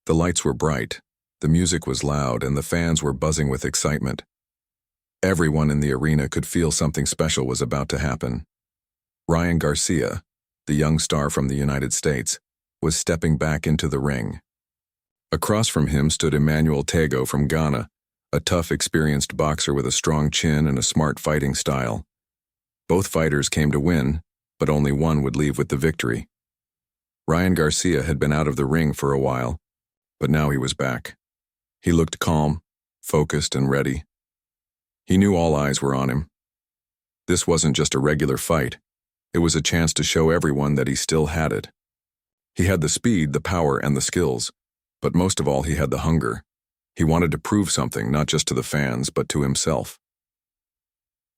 The lights were bright, the music was loud, and the fans were buzzing with excitement. Everyone in the arena could feel something special was about to happen. Ryan Garcia, the young star from the United States, was stepping back into the ring. Across from him stood EMMANUEL TAGOE from Ghana, a tough, experienced boxer with a strong chin and a smart fighting style. Both fighters came to win, but only one would leave with the victory. Ryan Garcia had been out of the ring for a while, but now he was back. He looked calm, focused, and ready. He knew all eyes were on him. This wasn't just a regular fight. It was a chance to show everyone that he still had it. He had the speed, the power, and the skills, but most of all he had the hunger. He wanted to prove something, not just to the fans, but to himself.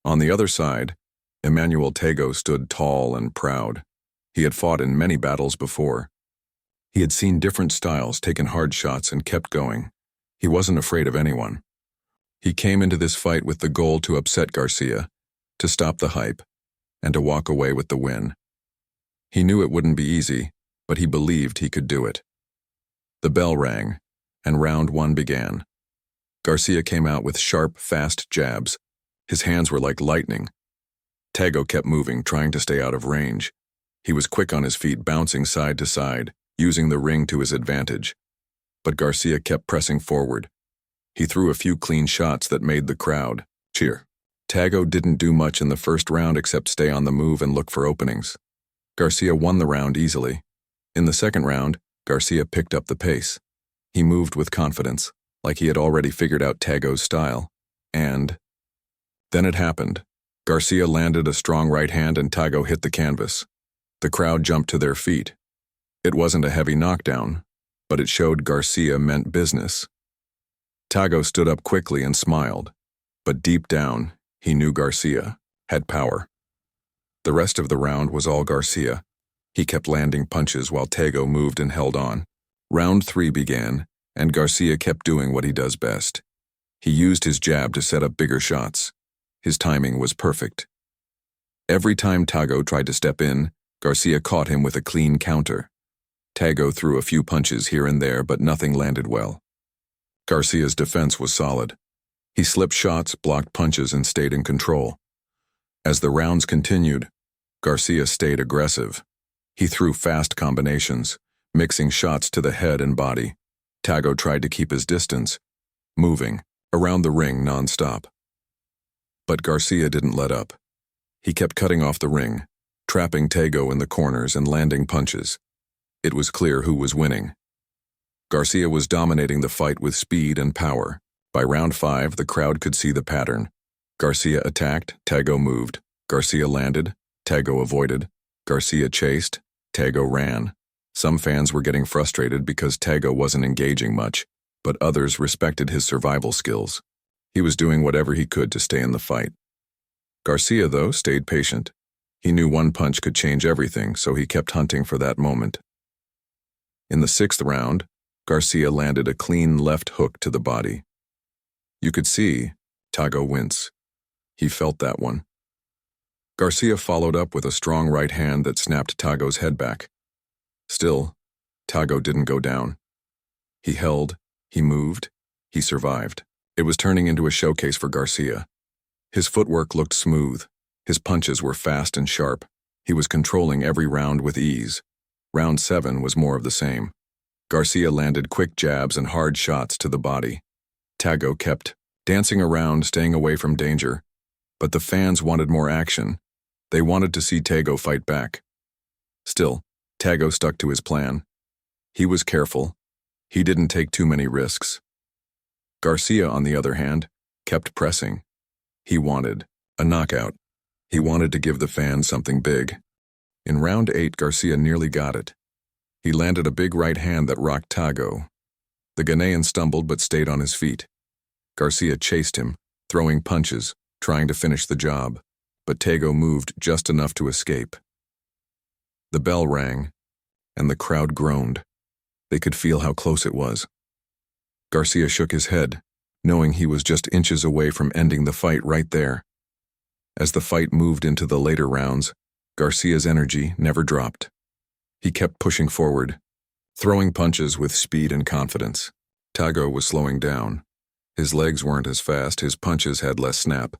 On the other side, EMMANUEL TAGOE stood tall and proud. He had fought in many battles before. He had seen different styles, taken hard shots, and kept going. He wasn't afraid of anyone. He came into this fight with the goal to upset Garcia, to stop the hype, and to walk away with the win. He knew it wouldn't be easy, but he believed he could do it. The bell rang, and round one began. Garcia came out with sharp, fast jabs. His hands were like lightning. TAGOE kept moving, trying to stay out of range. He was quick on his feet, bouncing side to side, using the ring to his advantage. But Garcia kept pressing forward. He threw a few clean shots that made the crowd cheer. TAGOE didn't do much in the first round except stay on the move and look for openings. Garcia won the round easily. In the second round, Garcia picked up the pace. He moved with confidence, like he had already figured out TAGOE's style. And then it happened. Garcia landed a strong right hand and TAGOE hit the canvas. The crowd jumped to their feet. It wasn't a heavy knockdown, but it showed Garcia meant business. TAGOE stood up quickly and smiled, but deep down, he knew Garcia had power. The rest of the round was all Garcia. He kept landing punches while TAGOE moved and held on. Round 3 began, and Garcia kept doing what he does best. He used his jab to set up bigger shots. His timing was perfect. Every time TAGOE tried to step in, Garcia caught him with a clean counter. TAGOE threw a few punches here and there, but nothing landed well. Garcia's defense was solid. He slipped shots, blocked punches, and stayed in control. As the rounds continued, Garcia stayed aggressive. He threw fast combinations, mixing shots to the head and body. TAGOE tried to keep his distance, moving around the ring non-stop. But Garcia didn't let up. He kept cutting off the ring, trapping TAGOE in the corners and landing punches. It was clear who was winning. Garcia was dominating the fight with speed and power. By round 5, the crowd could see the pattern. Garcia attacked, TAGOE moved. Garcia landed, TAGOE avoided. Garcia chased, TAGOE ran. Some fans were getting frustrated because TAGOE wasn't engaging much, but others respected his survival skills. He was doing whatever he could to stay in the fight. Garcia, though, stayed patient. He knew one punch could change everything, so he kept hunting for that moment. In the 6th round, Garcia landed a clean left hook to the body. You could see TAGOE wince. He felt that one. Garcia followed up with a strong right hand that snapped TAGOE's head back. Still, TAGOE didn't go down. He held, he moved, he survived. It was turning into a showcase for Garcia. His footwork looked smooth. His punches were fast and sharp. He was controlling every round with ease. Round 7 was more of the same. Garcia landed quick jabs and hard shots to the body. TAGOE kept dancing around, staying away from danger. But the fans wanted more action. They wanted to see TAGOE fight back. Still, TAGOE stuck to his plan. He was careful. He didn't take too many risks. Garcia, on the other hand, kept pressing. He wanted a knockout. He wanted to give the fans something big. In round 8, Garcia nearly got it. He landed a big right hand that rocked TAGOE. The Ghanaian stumbled but stayed on his feet. Garcia chased him, throwing punches, trying to finish the job, but TAGOE moved just enough to escape. The bell rang, and the crowd groaned. They could feel how close it was. Garcia shook his head, knowing he was just inches away from ending the fight right there. As the fight moved into the later rounds, Garcia's energy never dropped. He kept pushing forward, throwing punches with speed and confidence. Tagoe was slowing down. His legs weren't as fast, his punches had less snap.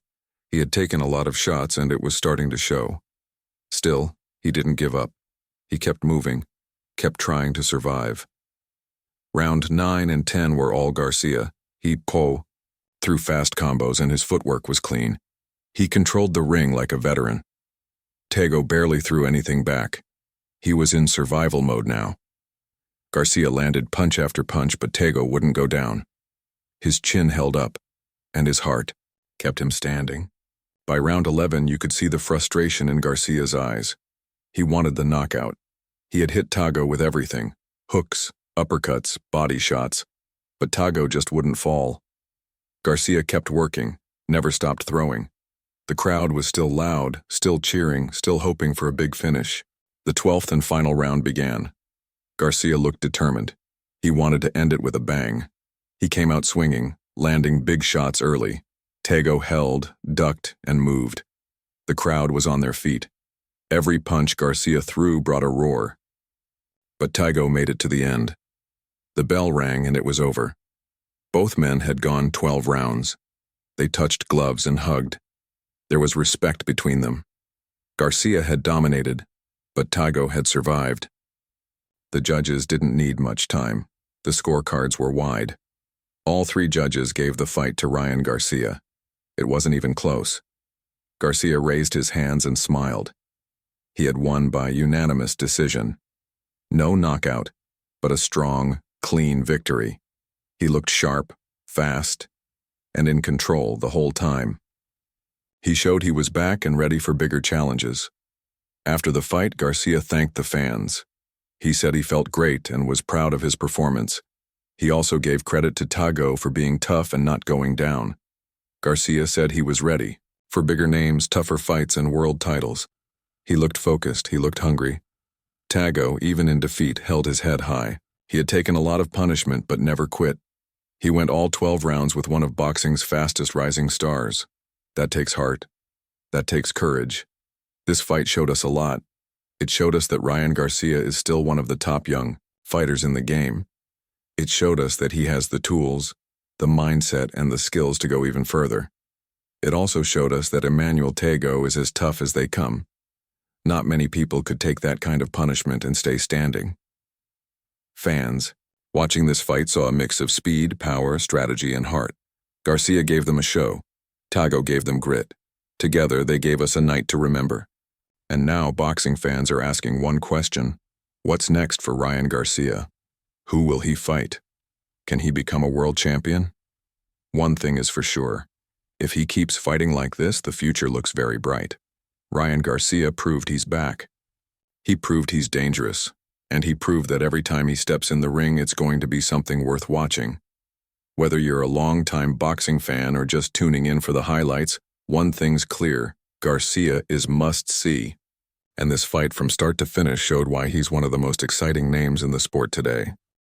He had taken a lot of shots and it was starting to show. Still, he didn't give up. He kept moving, kept trying to survive. Round 9 and 10 were all Garcia. He threw fast combos and his footwork was clean. He controlled the ring like a veteran. Tagoe barely threw anything back. He was in survival mode now. Garcia landed punch after punch, but Tagoe wouldn't go down. His chin held up, and his heart kept him standing. By round 11, you could see the frustration in Garcia's eyes. He wanted the knockout. He had hit Tagoe with everything: hooks, uppercuts, body shots. But Tagoe just wouldn't fall. Garcia kept working, never stopped throwing. The crowd was still loud, still cheering, still hoping for a big finish. The 12th and final round began. Garcia looked determined. He wanted to end it with a bang. He came out swinging, landing big shots early. Tagoe held, ducked, and moved. The crowd was on their feet. Every punch Garcia threw brought a roar. But Tagoe made it to the end. The bell rang and it was over. Both men had gone 12 rounds. They touched gloves and hugged. There was respect between them. Garcia had dominated, but Tagoe had survived. The judges didn't need much time. The scorecards were wide. All 3 judges gave the fight to Ryan Garcia. It wasn't even close. Garcia raised his hands and smiled. He had won by unanimous decision. No knockout, but a strong, clean victory. He looked sharp, fast, and in control the whole time. He showed he was back and ready for bigger challenges. After the fight, Garcia thanked the fans. He said he felt great and was proud of his performance. He also gave credit to Tagoe for being tough and not going down. Garcia said he was ready for bigger names, tougher fights, and world titles. He looked focused, he looked hungry. Tagoe, even in defeat, held his head high. He had taken a lot of punishment but never quit. He went all 12 rounds with one of boxing's fastest rising stars. That takes heart. That takes courage. This fight showed us a lot. It showed us that Ryan Garcia is still one of the top young fighters in the game. It showed us that he has the tools, the mindset, and the skills to go even further. It also showed us that EMMANUEL TAGOE is as tough as they come. Not many people could take that kind of punishment and stay standing. Fans, watching this fight, saw a mix of speed, power, strategy, and heart. Garcia gave them a show. Tagoe gave them grit. Together, they gave us a night to remember. And now boxing fans are asking one question: what's next for Ryan Garcia? Who will he fight? Can he become a world champion? One thing is for sure. If he keeps fighting like this, the future looks very bright. Ryan Garcia proved he's back. He proved he's dangerous. And he proved that every time he steps in the ring, it's going to be something worth watching. Whether you're a long-time boxing fan or just tuning in for the highlights, one thing's clear: Garcia is must-see. And this fight from start to finish showed why he's one of the most exciting names in the sport today.